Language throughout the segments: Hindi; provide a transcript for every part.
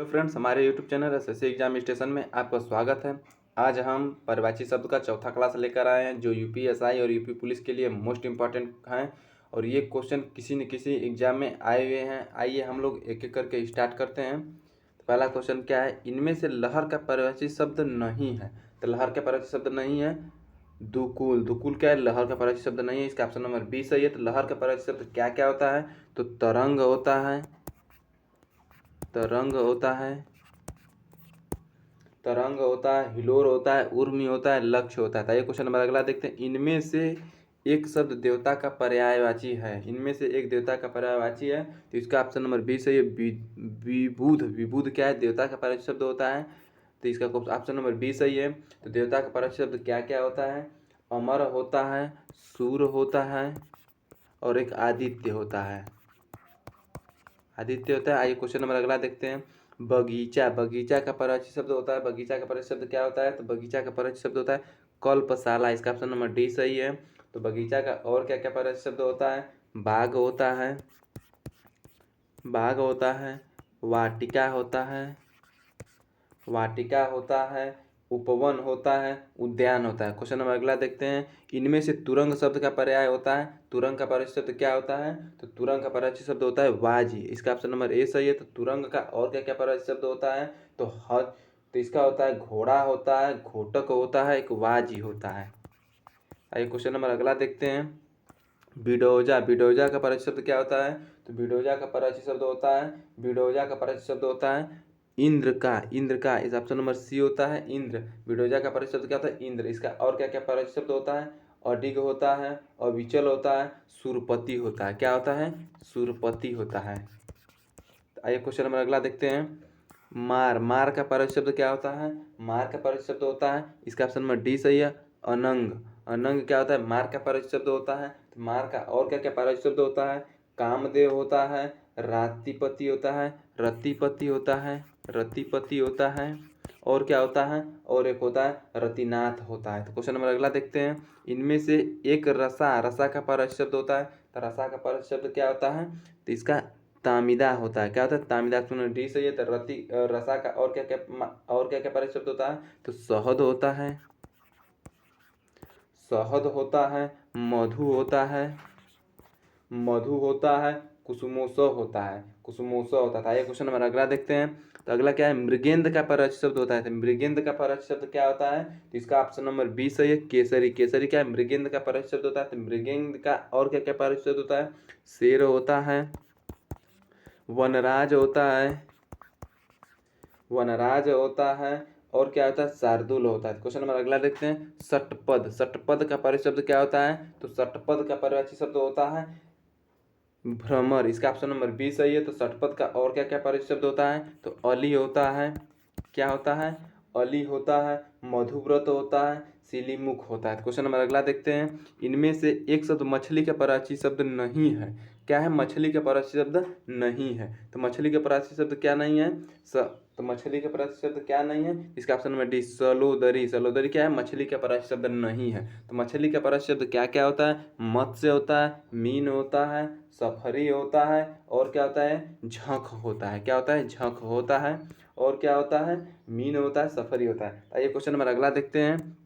हेलो फ्रेंड्स, हमारे YouTube channel SSC exam station में आपका स्वागत है। आज हम परिभाषी शब्द का चौथा क्लास लेकर आए हैं जो यूपीएसआई और यूपी पुलिस के लिए मोस्ट इम्पॉर्टेंट हैं और ये क्वेश्चन किसी न किसी एग्जाम में आए हुए हैं। आइए हम लोग एक एक करके स्टार्ट करते हैं। तो पहला क्वेश्चन क्या है, इनमें से लहर का परिभाषी शब्द नहीं है। तो लहर का परिभाषी शब्द नहीं है दुकुल। दुकुल क्या है, लहर का परिभाषी शब्द नहीं है। इसका ऑप्शन नंबर बी सही है। तो लहर का परिभाषी शब्द क्या क्या होता है, तो तरंग होता है, तरंग होता है, तरंग होता है, हिलोर होता है, उर्मी होता है, लक्ष्य होता है। तो ये क्वेश्चन नंबर अगला देखते हैं। इनमें से एक शब्द देवता का पर्यायवाची है। इनमें से एक देवता का पर्यायवाची है, तो इसका ऑप्शन नंबर बी सही है। विबुध। विबुध क्या है, देवता का पर्यायवाची शब्द होता है, तो इसका ऑप्शन नंबर बी सही है। तो देवता का पर्यायवाची शब्द क्या क्या होता है, अमर होता है, सूर होता है और एक आदित्य होता है। आदित्य होता है। आइए क्वेश्चन नंबर अगला देखते हैं। बगीचा। बगीचा का परिभाषी शब्द होता है, बगीचा का परिभाषी शब्द क्या होता है, तो बगीचा का परिभाषी शब्द होता है कल्पशाला। इसका ऑप्शन नंबर डी सही है। तो बगीचा का और क्या क्या परिभाषी शब्द होता है, बाग होता है, बाग होता है, वाटिका होता है, वाटिका होता है, उपवन होता है, उद्यान होता है। क्वेश्चन नंबर अगला देखते हैं। इनमें से तुरंग शब्द का पर्याय होता है। तुरंग का पर्यायवाची शब्द क्या होता है, तो तुरंग का पर्यायवाची शब्द होता है वाजी। इसका ऑप्शन नंबर ए सही है। तो तुरंग का और क्या क्या पर्यायवाची शब्द होता है, तो हज, तो इसका होता है घोड़ा होता है, घोटक होता है, एक वाजी होता है। आइए क्वेश्चन नंबर अगला देखते हैं। बिडोजा। बिडोजा का पर्यायवाची शब्द क्या होता है, तो बिडोजा का पर्यायवाची शब्द होता है, बिडोजा का पर्यायवाची शब्द होता है इंद्र का। इंद्र का इस ऑप्शन नंबर सी होता है, इंद्र। बिडोजा का पर्यायवाची शब्द क्या होता है, इंद्र। इसका और क्या क्या पर्यायवाची शब्द होता है, अडिग होता है, अविचल होता है, सुरपति होता है। क्या होता है, सुरपति होता है। आइए क्वेश्चन नंबर अगला देखते हैं। मार। मार का पर्यायवाची शब्द क्या होता है, मार का पर्यायवाची शब्द होता है, इसका ऑप्शन नंबर डी सही है, अनंग। अनंग क्या होता है, मार का पर्यायवाची शब्द होता है। तो मार का और क्या क्या पर्यायवाची शब्द होता है, कामदेव होता है, रातिपति होता है, रतिपति होता है, रतिपति होता है, और क्या होता है, और एक होता है रतिनाथ होता है। तो क्वेश्चन नंबर अगला देखते हैं। इनमें से एक रसा। रसा का पर्यायवाची शब्द होता है, तो रसा का पर्यायवाची शब्द क्या होता है, तो इसका तामिदा होता है। क्या होता है, तामिदा। ऑप्शन डी सही है। तो रसा का और क्या क्या पर्यायवाची शब्द होता है, तो शहद होता है, शहद होता है, मधु होता है, मधु होता है, कुसुमोत्सव होता है, कुसुमोत्सव होता था। ये क्वेश्चन नंबर अगला देखते हैं। तो अगला क्या है, मृगेंद्र का पर्यायवाची शब्द होता है। तो मृगेंद्र का पर्यायवाची शब्द क्या होता है, तो इसका ऑप्शन नंबर बी सही है, केसरी। केसरी क्या है, मृगेंद्र का पर्यायवाची शब्द होता है। तो मृगेंद्र का और क्या क्या पर्यायवाची शब्द होता है, शेर होता है, वनराज होता है, वनराज होता है, और क्या होता है, शार्दुल होता है। क्वेश्चन नंबर अगला देखते हैं। षटपद। षटपद का पर्यायवाची शब्द क्या होता है, तो षटपद का पर्यायवाची शब्द होता है भ्रमर। इसका ऑप्शन नंबर बी सही है। तो षटपद का और क्या क्या पर्यायवाची शब्द होता है, तो अली होता है, क्या होता है, अली होता है, मधुव्रत होता है, सिलीमुख होता है। क्वेश्चन नंबर अगला देखते हैं। इनमें से एक शब्द मछली का पर्यायवाची शब्द नहीं है। क्या है, मछली का पर्यायवाची शब्द नहीं है। तो मछली का पर्यायवाची शब्द क्या नहीं है, तो मछली का पर्यायवाची शब्द क्या नहीं है, इसका ऑप्शन नंबर डी सलोदरी। सलोदरी क्या है, मछली का पर्यायवाची शब्द नहीं है। तो मछली का पर्यायवाची शब्द क्या क्या होता है, मत्स्य होता है, मीन होता है, सफरी होता है, और क्या होता है, झंख होता है। क्या होता है, झंख होता है, और क्या होता है, मीन होता है, सफरी होता है। आइए क्वेश्चन नंबर अगला देखते हैं।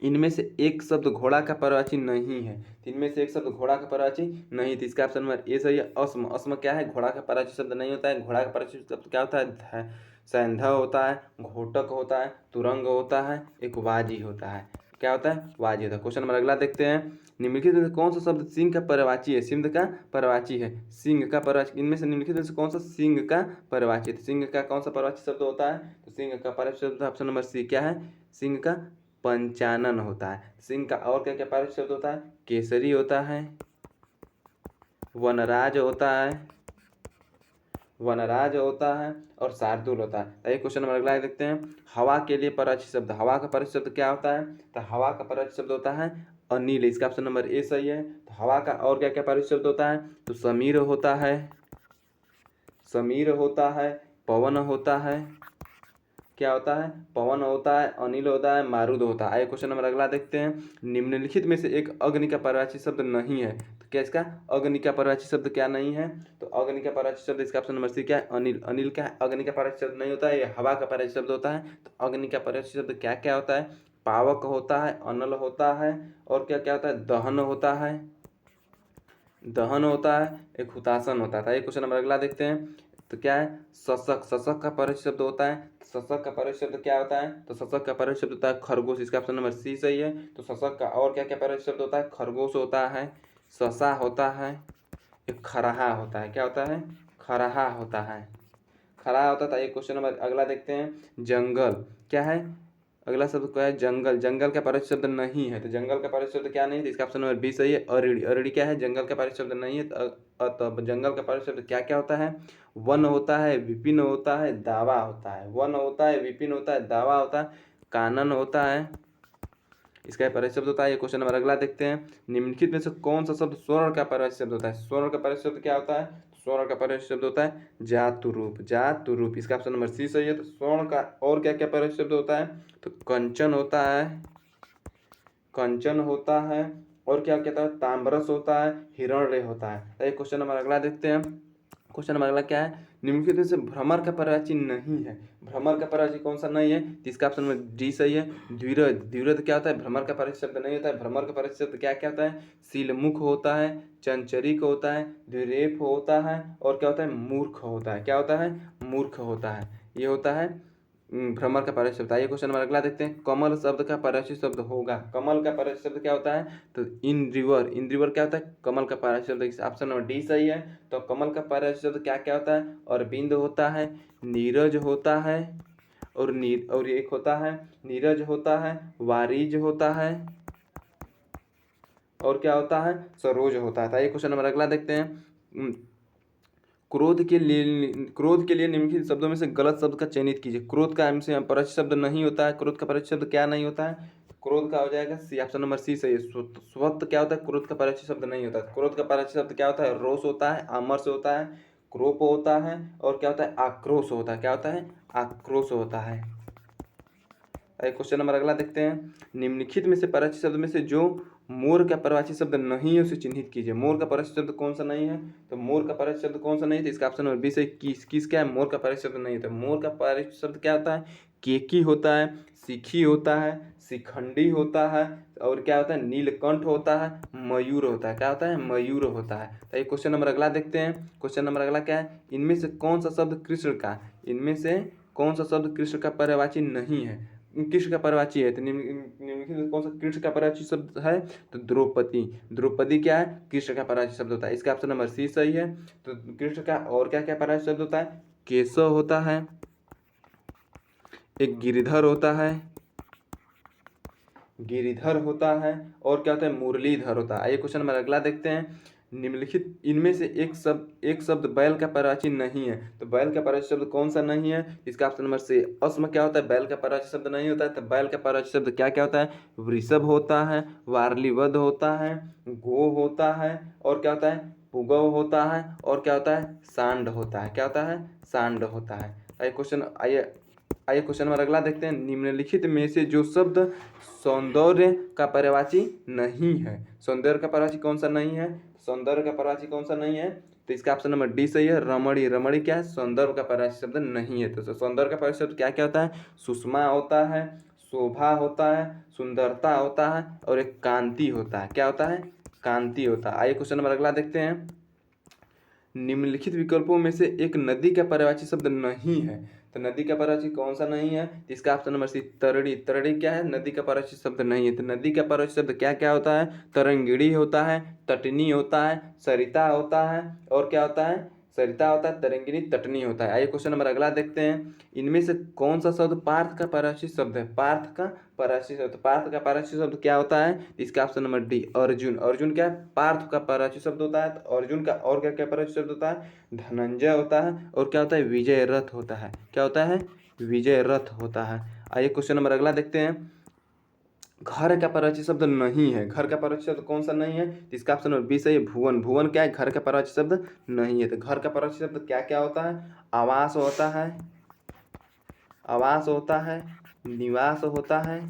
इनमें से एक शब्द घोड़ा का पर्यायवाची नहीं है। इनमें से एक शब्द घोड़ा का पर्यायवाची नहीं, तो इसका ऑप्शन नंबर ए सही है, अस्म। अस्म क्या है, घोड़ा का पर्यायवाची शब्द नहीं होता है। घोड़ा का पर्यायवाची शब्द क्या होता है, सैंधव होता है, घोटक होता है, तुरंग होता है, एक वाजी होता है। क्या होता है, वाजी होता है। क्वेश्चन नंबर अगला देखते हैं। निम्नलिखित में से कौन सा शब्द सिंह का पर्यायवाची है, सिंह का पर्यायवाची है, सिंह का पर्यायवाची। इनमें से निम्नलिखित में से कौन सा सिंह का पर्यायवाची है, सिंह का कौन सा पर्यायवाची शब्द होता है, तो सिंह का पर्यायवाची शब्द ऑप्शन नंबर सी क्या है, सिंह का पंचानन होता है। सिंह का और क्या क्या पर्यायवाची शब्द होता है, केसरी होता है, वनराज होता है, वनराज होता है, और शार्दुल होता है। एक क्वेश्चन नंबर अगला देखते हैं। हवा के लिए पर्यायवाची शब्द। हवा का पर्यायवाची शब्द क्या होता है, तो हवा का पर्यायवाची शब्द होता है अनिल। इसका ऑप्शन नंबर ए सही है। तो हवा का और क्या क्या पर्यायवाची शब्द होता है, तो समीर होता है, समीर होता है, पवन होता है, क्या होता है, पवन होता है, अनिल होता है, मारुद होता है। आइए क्वेश्चन नंबर अगला देखते हैं। निम्नलिखित में से एक अग्नि का पर्यायवाची शब्द नहीं है। तो क्या इसका अग्नि का परवाची शब्द क्या नहीं है? तो अग्नि का परवाची शब्द इसका ऑप्शन नंबर सी क्या है? अनिल। अनिल क्या है? अग्नि का परवाची शब्द नहीं होता है, ये हवा का परवाची शब्द होता है। तो अग्नि का परवाची शब्द क्या क्या होता है? पावक होता है, अनल होता है, और क्या क्या होता है? दहन होता है, दहन होता है, एक हुतासन होता था। एक क्वेश्चन नंबर अगला देखते हैं। तो क्या है? शशक। शशक का परवाची शब्द होता है। शशक का परवाची शब्द क्या होता है? तो शशक का परवाची शब्द होता है खरगोश। इसका ऑप्शन नंबर सी सही है। तो शशक का और क्या क्या परवाची शब्द होता है? खरगोश होता है, शशा होता है, एक खरहा होता है। क्या होता है? खरहा होता है, खरहा होता था। एक क्वेश्चन नंबर अगला देखते हैं। जंगल क्या है? अगला शब्द क्या है? जंगल। जंगल का परवाची शब्द नहीं है, तो जंगल का परवाची शब्द क्या नहीं है? तो इसका ऑप्शन नंबर बी सही है। अरिड़ी। अरिड़ी क्या है? जंगल का परवाची शब्द नहीं है। तो जंगल का परवाची शब्द क्या क्या होता है? वन होता है, विपिन होता है, दावा होता है। वन होता है, विपिन होता है, दावा होता है, कानन होता है, इसका परवाची शब्द होता है। ये क्वेश्चन नंबर अगला देखते हैं। निम्नलिखित में से कौन सा शब्द स्वर्ण का परवाची शब्द होता है? स्वर्ण का परवाची शब्द क्या होता है? स्वर्ण का परवाची शब्द होता है जातुरूप। जातुरूप, इसका ऑप्शन नंबर सी सही है। तो स्वर्ण का और क्या क्या परवाची शब्द होता है? तो कंचन होता है, कंचन होता है, और क्या कहता है? ताम्रस होता है, हिरण्य होता है। तो एक क्वेश्चन नंबर अगला देखते हैं। क्वेश्चन नंबर अगला क्या है? निम्नलिखित में से भ्रमर का परवाची नहीं है। भ्रमर का परवाची कौन सा नहीं है? तो इसका ऑप्शन नंबर डी सही है। द्विरद। द्विरद क्या होता है? भ्रमर का परवाची शब्द नहीं होता है। भ्रमर का परवाची शब्द क्या क्या होता है? सीलमुख होता है, चंचरिक होता है, द्विरेफ होता है, और क्या होता है? मूर्ख होता है। क्या होता है? मूर्ख होता है। ये होता है भ्रमर का परवाची शब्द। आइए क्वेश्चन नंबर अगला देखते हैं। कमल शब्द का परवाची शब्द होगा। कमल का परवाची शब्द क्या होता है? तो इन रिवर। इन रिवर क्या होता है? कमल का परवाची शब्द। ऑप्शन नंबर डी सही है। तो कमल का परवाची शब्द क्या क्या होता है? अरविंद होता है, नीरज होता है, और एक होता है नीरज होता है, वारिज होता है, और क्या होता है? सरोज होता है। आइए क्वेश्चन नंबर अगला देखते हैं। क्रोध के लिए निम्नलिखित शब्दों में से गलत शब्द का चयनित कीजिए। क्रोध का हमसे परवाची शब्द नहीं होता है। क्रोध का परवाची शब्द क्या नहीं होता है? क्रोध का हो जाएगा सी, ऑप्शन नंबर सी सही है। स्वत क्या होता है? क्रोध का परवाची शब्द नहीं होता है। क्रोध का परवाची शब्द क्या होता है? रोष होता है, आमर्ष होता है, क्रोध होता है, और क्या होता है? आक्रोश होता है। क्या होता है? आक्रोश होता है। क्वेश्चन नंबर अगला देखते हैं। निम्नलिखित में से परवाची शब्द में से जो मोर का परवाची शब्द नहीं है उसे चिन्हित कीजिए। मोर का परवाची शब्द कौन सा नहीं है? तो मोर का परवाची शब्द कौन सा नहीं है? तो इसका ऑप्शन नंबर बी से किस क्या है? मोर का परवाची शब्द नहीं है। तो मोर का परवाची शब्द क्या होता है? केकी होता है, सिखी होता है, शिखंडी होता है, और क्या होता है? नीलकंठ होता है, मयूर होता है। क्या होता है? मयूर होता है। तो एक क्वेश्चन नंबर अगला देखते हैं। क्वेश्चन नंबर अगला क्या है? इनमें से कौन सा शब्द कृष्ण का, इनमें से कौन सा शब्द कृष्ण का परवाची नहीं है? कृष्ण का परवाची है। तो निम्नलिखित में कौन सा कृष्ण का परवाची शब्द है? तो द्रौपदी। द्रौपदी क्या है? कृष्ण का परवाची शब्द होता है। इसका ऑप्शन नंबर सी सही है। तो कृष्ण का और क्या क्या परवाची शब्द होता है? केशव होता है, एक गिरिधर होता है, गिरिधर होता है, और क्या होता है? मुरलीधर होता है। आइए क्वेश्चन नंबर अगला देखते हैं। निम्नलिखित इनमें से एक शब्द बैल का परवाची नहीं है। तो बैल का परवाची शब्द कौन सा नहीं है? इसका ऑप्शन नंबर सी। अस्म क्या होता है? बैल का परवाची शब्द नहीं होता है। तो बैल का परवाची शब्द क्या क्या होता है? वृषभ होता है, वार्लिवध होता है, गो होता है, और क्या होता है? पुगव होता है, और क्या होता है? सांड होता है। क्या होता है? सांड होता है। आइए क्वेश्चन नंबर अगला देखते हैं। निम्नलिखित में से जो शब्द सौंदर्य का पर्यायवाची नहीं है, सौंदर्य का पर्यायवाची कौन सा नहीं है? सौंदर्य का पर्यायवाची कौन सा नहीं है? तो इसका ऑप्शन नंबर डी सही है। रमणी। रमणी क्या है? सौंदर्य का पर्यायवाची शब्द नहीं है। तो सौंदर्य का पर्यायवाची शब्द क्या क्या होता है? सुषमा होता है, शोभा होता है, सुंदरता होता है, और एक कांति होता है। क्या होता है? कांति होता है। आइए क्वेश्चन नंबर अगला देखते हैं। निम्नलिखित विकल्पों में से एक नदी का पर्यायवाची शब्द नहीं है। तो नदी का पर्यायवाची कौन सा नहीं है? तो इसका ऑप्शन नंबर सी तरड़ी। तरड़ी क्या है? नदी का पर्यायवाची शब्द नहीं है। तो नदी का पर्यायवाची शब्द क्या क्या होता है? तरंगिणी होता है, तटनी होता है, सरिता होता है, और क्या होता है? सरिता होता है, तरंगिणी, तटनी होता है। आइए क्वेश्चन नंबर अगला देखते हैं। इनमें से कौन सा शब्द पार्थ का पर्यायवाची शब्द है? पार्थ का पर्यायवाची शब्द। पार्थ का पर्यायवाची शब्द क्या होता है? इसका option number D Arjun. Arjun क्या है? पार्थ का पर्यायवाची शब्द होता है। तो अर्जुन का और क्या क्या पर्यायवाची शब्द होता है? धनंजय होता है, और क्या होता है? विजय रथ होता है। क्या होता है? विजय रथ होता है। आइए क्वेश्चन नंबर अगला देखते हैं। घर का पर्यायवाची शब्द नहीं है। घर का पर्यायवाची शब्द कौन सा नहीं है? तो इसका ऑप्शन नंबर बी सही है। भुवन। भुवन क्या है? घर का पर्यायवाची शब्द नहीं है। तो घर का पर्यायवाची शब्द क्या क्या होता है? आवास होता है, आवास होता है, निवास होता है,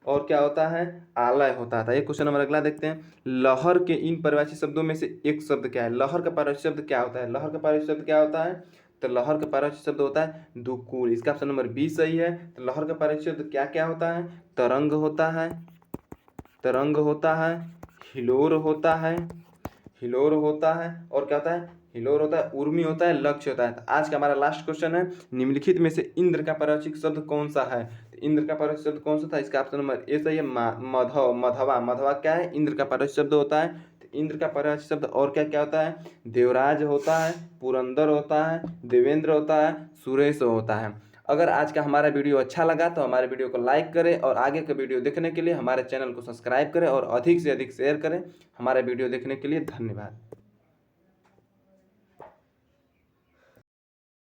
और क्या होता है, आलय होता था। एक क्वेश्चन नंबर अगला देखते हैं, लहर के इन परिभाषित शब्दों में से एक शब्द क्या है। लहर का परिभाषित शब्द क्या होता है, लहर का परिभाषित शब्द क्या होता है, तो लहर का परिभाषित शब्द होता है दुकूल। इसका ऑप्शन नंबर बी सही है। तो लहर का परिभाषित शब्द क्या क्या होता है, तरंग होता है, तरंग होता है, हिलोर होता है, हिलोर होता है, और क्या होता है, हिलोर होता है, उर्मी होता है, लक्ष्य होता है। तो आज का हमारा लास्ट क्वेश्चन है, निम्नलिखित में से इंद्र का परिभाषित शब्द कौन सा है। तो इंद्र का परिभाषित शब्द कौन सा था, इसका ऑप्शन नंबर ए सही है, मधव, मधवा। मधवा क्या है, इंद्र का परिभाषित शब्द होता है। तो इंद्र का परिभाषित शब्द और क्या क्या होता है, देवराज होता है, पुरंदर होता है, देवेंद्र होता है, सुरेश होता है। अगर आज का हमारा वीडियो अच्छा लगा तो हमारे वीडियो को लाइक करें और आगे का वीडियो देखने के लिए हमारे चैनल को सब्सक्राइब करें और अधिक से अधिक शेयर करें। हमारे वीडियो देखने के लिए धन्यवाद।